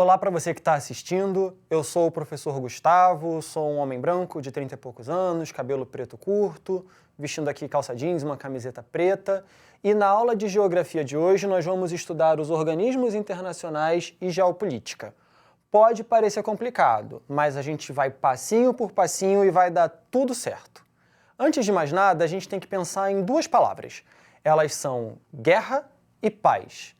Olá para você que está assistindo, eu sou o professor Gustavo, sou um homem branco de 30 e poucos anos, cabelo preto curto, vestindo aqui calça jeans e uma camiseta preta, e na aula de geografia de hoje nós vamos estudar os organismos internacionais e geopolítica. Pode parecer complicado, mas a gente vai passinho por passinho e vai dar tudo certo. Antes de mais nada, a gente tem que pensar em duas palavras. Elas são guerra e paz.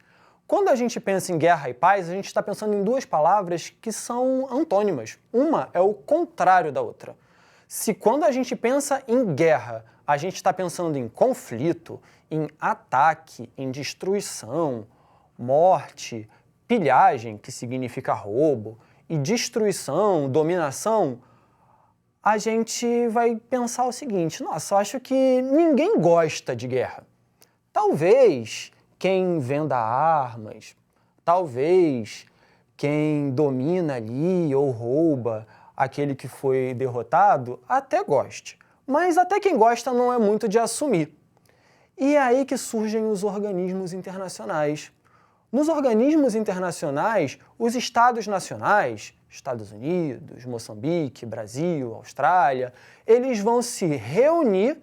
Quando a gente pensa em guerra e paz, a gente está pensando em duas palavras que são antônimas. Uma é o contrário da outra. Se quando a gente pensa em guerra, a gente está pensando em conflito, em ataque, em destruição, morte, pilhagem, que significa roubo, e destruição, dominação, a gente vai pensar o seguinte: nossa, eu acho que ninguém gosta de guerra. Talvez quem venda armas, talvez quem domina ali ou rouba aquele que foi derrotado até goste. Mas até quem gosta não é muito de assumir. E é aí que surgem os organismos internacionais. Nos organismos internacionais, os estados nacionais, Estados Unidos, Moçambique, Brasil, Austrália, eles vão se reunir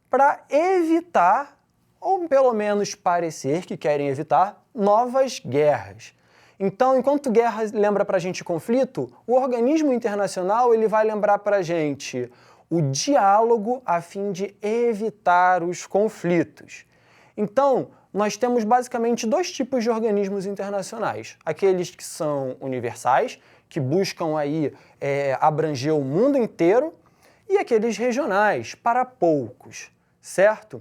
para evitar, ou pelo menos parecer que querem evitar, novas guerras. Então, enquanto guerra lembra para a gente conflito, o organismo internacional ele vai lembrar para a gente o diálogo a fim de evitar os conflitos. Então, nós temos basicamente dois tipos de organismos internacionais. Aqueles que são universais, que buscam aí abranger o mundo inteiro, e aqueles regionais, para poucos, certo?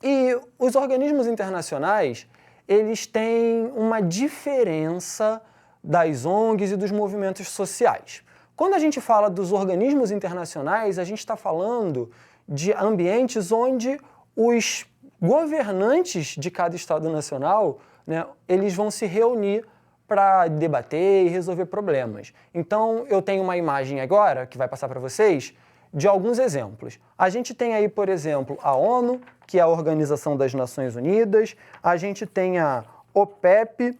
E os organismos internacionais, eles têm uma diferença das ONGs e dos movimentos sociais. Quando a gente fala dos organismos internacionais, a gente está falando de ambientes onde os governantes de cada Estado nacional, né, eles vão se reunir para debater e resolver problemas. Então, eu tenho uma imagem agora, que vai passar para vocês, de alguns exemplos. A gente tem aí, por exemplo, a ONU, que é a Organização das Nações Unidas, a gente tem a OPEP,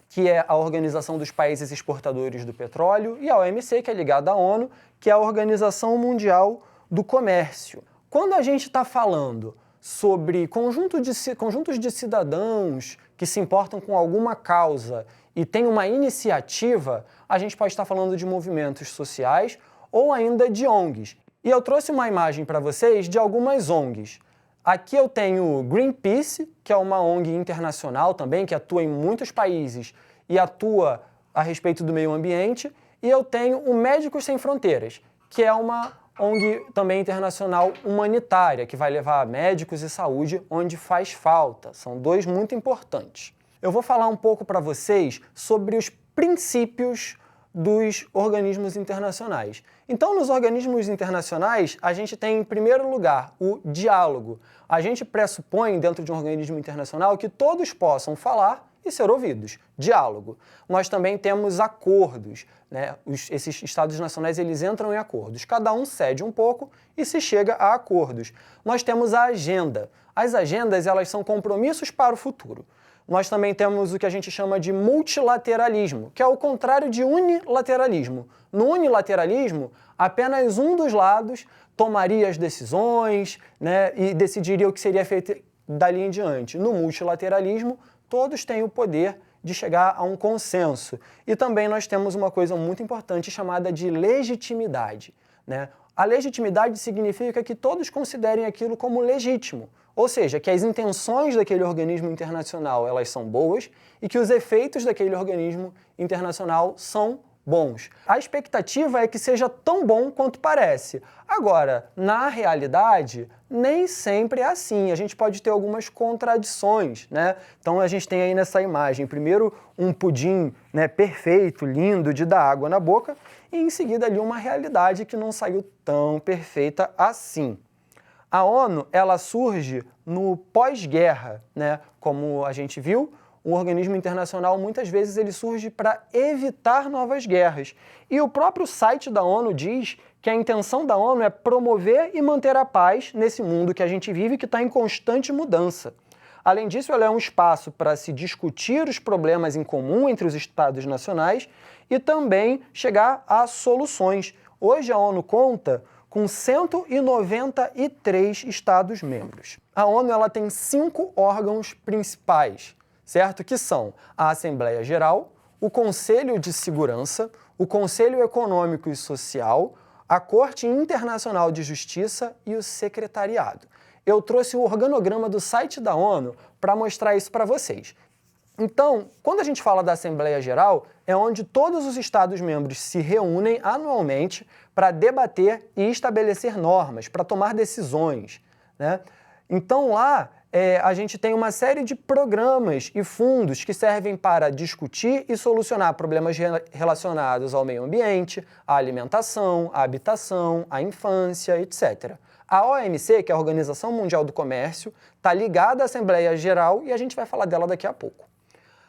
que é a Organização dos Países Exportadores do Petróleo, e a OMC, que é ligada à ONU, que é a Organização Mundial do Comércio. Quando a gente está falando sobre conjuntos de cidadãos que se importam com alguma causa e tem uma iniciativa, a gente pode estar falando de movimentos sociais ou ainda de ONGs. E eu trouxe uma imagem para vocês de algumas ONGs. Aqui eu tenho o Greenpeace, que é uma ONG internacional também, que atua em muitos países e atua a respeito do meio ambiente. E eu tenho o Médicos Sem Fronteiras, que é uma ONG também internacional humanitária, que vai levar médicos e saúde onde faz falta. São dois muito importantes. Eu vou falar um pouco para vocês sobre os princípios dos organismos internacionais. Então, nos organismos internacionais, a gente tem, em primeiro lugar, o diálogo. A gente pressupõe, dentro de um organismo internacional, que todos possam falar e ser ouvidos. Diálogo. Nós também temos acordos, né? Esses estados nacionais, eles entram em acordos. Cada um cede um pouco e se chega a acordos. Nós temos a agenda. As agendas, elas são compromissos para o futuro. Nós também temos o que a gente chama de multilateralismo, que é o contrário de unilateralismo. No unilateralismo, apenas um dos lados tomaria as decisões, né, e decidiria o que seria feito dali em diante. No multilateralismo, todos têm o poder de chegar a um consenso. E também nós temos uma coisa muito importante chamada de legitimidade, né? A legitimidade significa que todos considerem aquilo como legítimo, ou seja, que as intenções daquele organismo internacional elas são boas e que os efeitos daquele organismo internacional são bons. A expectativa é que seja tão bom quanto parece. Agora, na realidade, nem sempre é assim. A gente pode ter algumas contradições, né? Então a gente tem aí nessa imagem, primeiro um pudim, né, perfeito, lindo, de dar água na boca, e em seguida ali uma realidade que não saiu tão perfeita assim. A ONU, ela surge no pós-guerra, né? Como a gente viu, o organismo internacional muitas vezes ele surge para evitar novas guerras. E o próprio site da ONU diz que a intenção da ONU é promover e manter a paz nesse mundo que a gente vive, que está em constante mudança. Além disso, ela é um espaço para se discutir os problemas em comum entre os estados nacionais e também chegar a soluções. Hoje a ONU conta com 193 Estados-membros. A ONU ela tem 5 órgãos principais, certo? Que são a Assembleia Geral, o Conselho de Segurança, o Conselho Econômico e Social, a Corte Internacional de Justiça e o Secretariado. Eu trouxe o organograma do site da ONU para mostrar isso para vocês. Então, quando a gente fala da Assembleia Geral, é onde todos os Estados-membros se reúnem anualmente para debater e estabelecer normas, para tomar decisões, né? Então lá a gente tem uma série de programas e fundos que servem para discutir e solucionar problemas relacionados ao meio ambiente, à alimentação, à habitação, à infância, etc. A OMC, que é a Organização Mundial do Comércio, está ligada à Assembleia Geral e a gente vai falar dela daqui a pouco.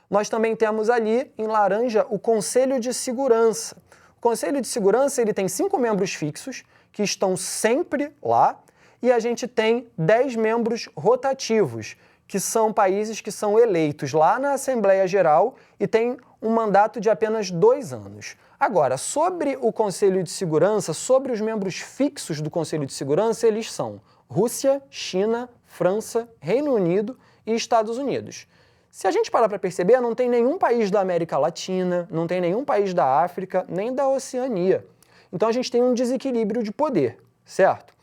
Nós também temos ali, em laranja, o Conselho de Segurança. O Conselho de Segurança ele tem 5 membros fixos, que estão sempre lá, e a gente tem 10 membros rotativos, que são países que são eleitos lá na Assembleia Geral e têm um mandato de apenas 2 anos. Agora, sobre o Conselho de Segurança, sobre os membros fixos do Conselho de Segurança, eles são Rússia, China, França, Reino Unido e Estados Unidos. Se a gente parar para perceber, não tem nenhum país da América Latina, não tem nenhum país da África, nem da Oceania. Então a gente tem um desequilíbrio de poder, certo?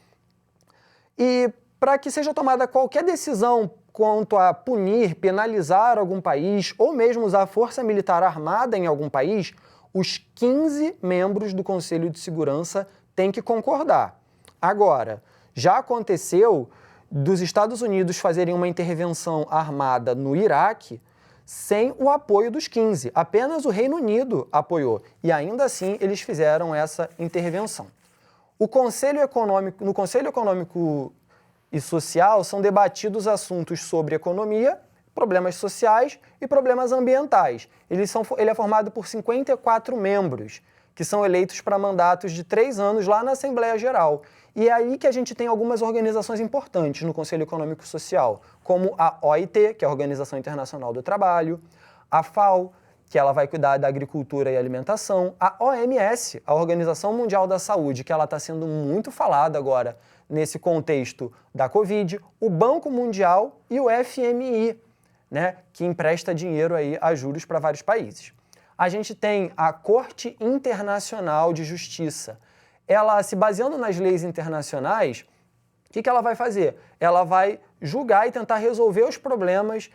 E para que seja tomada qualquer decisão quanto a punir, penalizar algum país ou mesmo usar força militar armada em algum país, os 15 membros do Conselho de Segurança têm que concordar. Agora, já aconteceu dos Estados Unidos fazerem uma intervenção armada no Iraque sem o apoio dos 15. Apenas o Reino Unido apoiou e ainda assim eles fizeram essa intervenção. No Conselho Econômico e Social são debatidos assuntos sobre economia, problemas sociais e problemas ambientais. Ele é formado por 54 membros, que são eleitos para mandatos de 3 anos lá na Assembleia Geral. E é aí que a gente tem algumas organizações importantes no Conselho Econômico e Social, como a OIT, que é a Organização Internacional do Trabalho, a FAO, que ela vai cuidar da agricultura e alimentação, a OMS, a Organização Mundial da Saúde, que ela está sendo muito falada agora nesse contexto da Covid, o Banco Mundial e o FMI, né, que empresta dinheiro aí a juros para vários países. A gente tem a Corte Internacional de Justiça. Ela, se baseando nas leis internacionais, o que ela vai fazer? Ela vai julgar e tentar resolver os problemas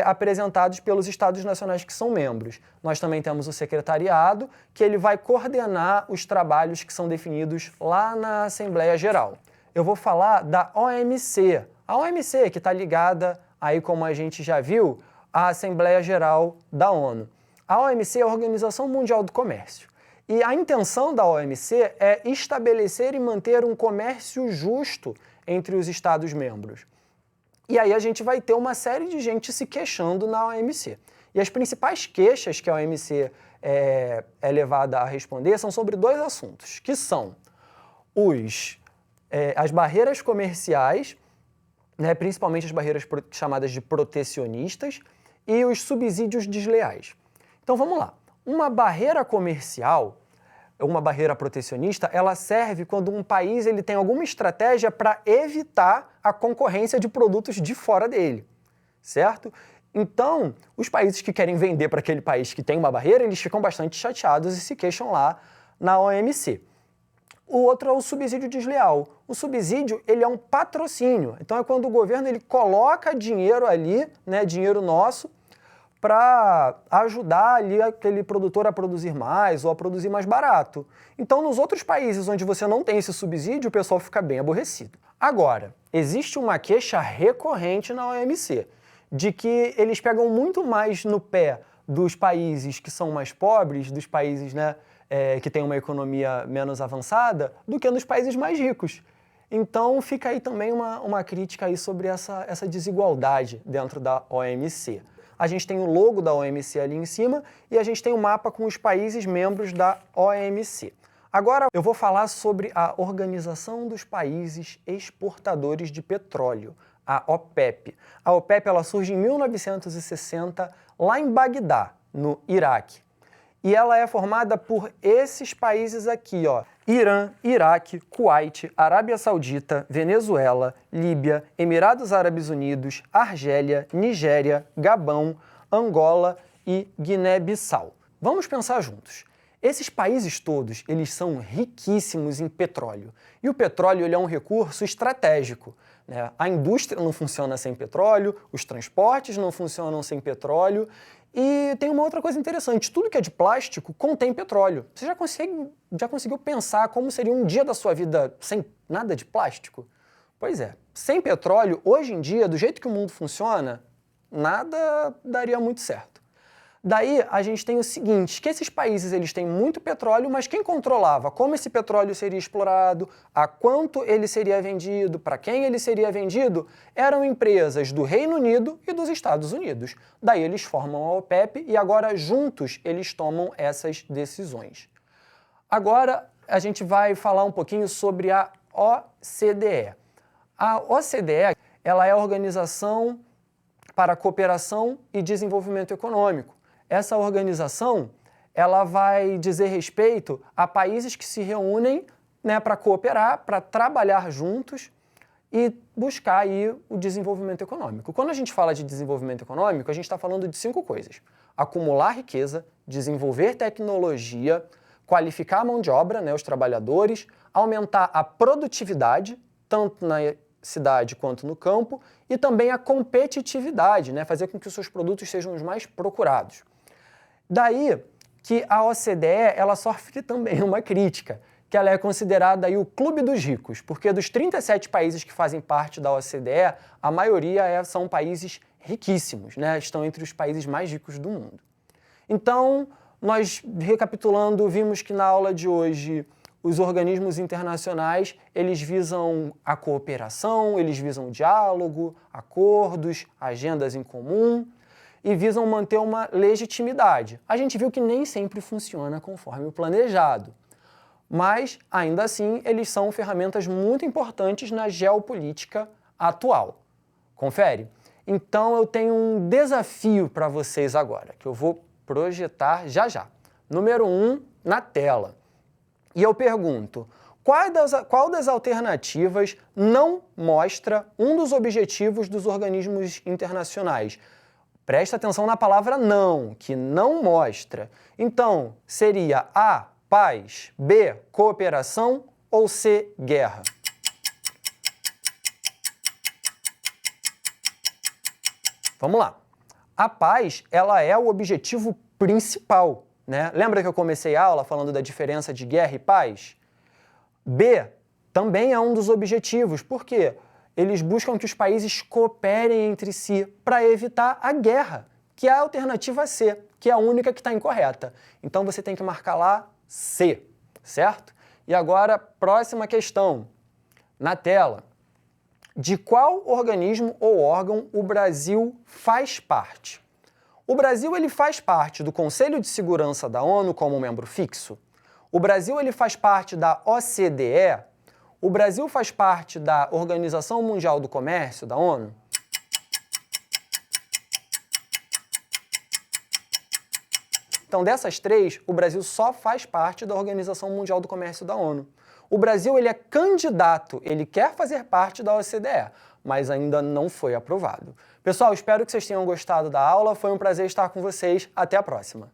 apresentados pelos Estados nacionais que são membros. Nós também temos o secretariado, que ele vai coordenar os trabalhos que são definidos lá na Assembleia Geral. Eu vou falar da OMC. A OMC, que está ligada, aí como a gente já viu, à Assembleia Geral da ONU. A OMC é a Organização Mundial do Comércio. E a intenção da OMC é estabelecer e manter um comércio justo entre os Estados-membros. E aí a gente vai ter uma série de gente se queixando na OMC. E as principais queixas que a OMC é levada a responder são sobre 2 assuntos, que são as barreiras comerciais, né, principalmente as barreiras chamadas de protecionistas, e os subsídios desleais. Então vamos lá. Uma barreira comercial, uma barreira protecionista, ela serve quando um país ele tem alguma estratégia para evitar a concorrência de produtos de fora dele, certo? Então, os países que querem vender para aquele país que tem uma barreira, eles ficam bastante chateados e se queixam lá na OMC. O outro é o subsídio desleal. O subsídio, ele é um patrocínio. Então é quando o governo ele coloca dinheiro ali, né, dinheiro nosso, para ajudar ali aquele produtor a produzir mais ou a produzir mais barato. Então, nos outros países onde você não tem esse subsídio, o pessoal fica bem aborrecido. Agora, existe uma queixa recorrente na OMC, de que eles pegam muito mais no pé dos países que são mais pobres, dos países, né, que têm uma economia menos avançada, do que nos países mais ricos. Então, fica aí também uma crítica aí sobre essa desigualdade dentro da OMC. A gente tem o logo da OMC ali em cima e a gente tem o mapa com os países membros da OMC. Agora eu vou falar sobre a Organização dos Países Exportadores de Petróleo, a OPEP. A OPEP ela surge em 1960 lá em Bagdá, no Iraque. E ela é formada por esses países aqui, ó: Irã, Iraque, Kuwait, Arábia Saudita, Venezuela, Líbia, Emirados Árabes Unidos, Argélia, Nigéria, Gabão, Angola e Guiné-Bissau. Vamos pensar juntos. Esses países todos, eles são riquíssimos em petróleo. E o petróleo ele é um recurso estratégico, né? A indústria não funciona sem petróleo, os transportes não funcionam sem petróleo. E tem uma outra coisa interessante, tudo que é de plástico contém petróleo. Você já conseguiu pensar como seria um dia da sua vida sem nada de plástico? Pois é, sem petróleo, hoje em dia, do jeito que o mundo funciona, nada daria muito certo. Daí a gente tem o seguinte, que esses países eles têm muito petróleo, mas quem controlava como esse petróleo seria explorado, a quanto ele seria vendido, para quem ele seria vendido, eram empresas do Reino Unido e dos Estados Unidos. Daí eles formam a OPEP e agora juntos eles tomam essas decisões. Agora a gente vai falar um pouquinho sobre a OCDE. A OCDE ela é a Organização para a Cooperação e Desenvolvimento Econômico. Essa organização ela vai dizer respeito a países que se reúnem, né, para cooperar, para trabalhar juntos e buscar aí o desenvolvimento econômico. Quando a gente fala de desenvolvimento econômico, a gente está falando de 5 coisas: acumular riqueza, desenvolver tecnologia, qualificar a mão de obra, né, os trabalhadores, aumentar a produtividade, tanto na cidade quanto no campo, e também a competitividade, né, fazer com que os seus produtos sejam os mais procurados. Daí que a OCDE ela sofre também uma crítica, que ela é considerada aí o clube dos ricos, porque dos 37 países que fazem parte da OCDE, a maioria são países riquíssimos, né? Estão entre os países mais ricos do mundo. Então, nós, recapitulando, vimos que na aula de hoje os organismos internacionais, eles visam a cooperação, eles visam o diálogo, acordos, agendas em comum e visam manter uma legitimidade. A gente viu que nem sempre funciona conforme o planejado, mas, ainda assim, eles são ferramentas muito importantes na geopolítica atual. Confere? Então, eu tenho um desafio para vocês agora, que eu vou projetar já já. Número 1, na tela. E eu pergunto, qual das alternativas não mostra um dos objetivos dos organismos internacionais? Presta atenção na palavra não, que não mostra. Então, seria A, paz, B, cooperação ou C, guerra? Vamos lá. A paz, ela é o objetivo principal, né? Lembra que eu comecei a aula falando da diferença de guerra e paz? B também é um dos objetivos. Por quê? Eles buscam que os países cooperem entre si para evitar a guerra, que é a alternativa C, que é a única que está incorreta. Então você tem que marcar lá C, certo? E agora, próxima questão, na tela. De qual organismo ou órgão o Brasil faz parte? O Brasil ele faz parte do Conselho de Segurança da ONU como membro fixo? O Brasil ele faz parte da OCDE? O Brasil faz parte da Organização Mundial do Comércio, da ONU? Então, dessas 3, o Brasil só faz parte da Organização Mundial do Comércio, da ONU. O Brasil ele é candidato, ele quer fazer parte da OCDE, mas ainda não foi aprovado. Pessoal, espero que vocês tenham gostado da aula, foi um prazer estar com vocês, até a próxima.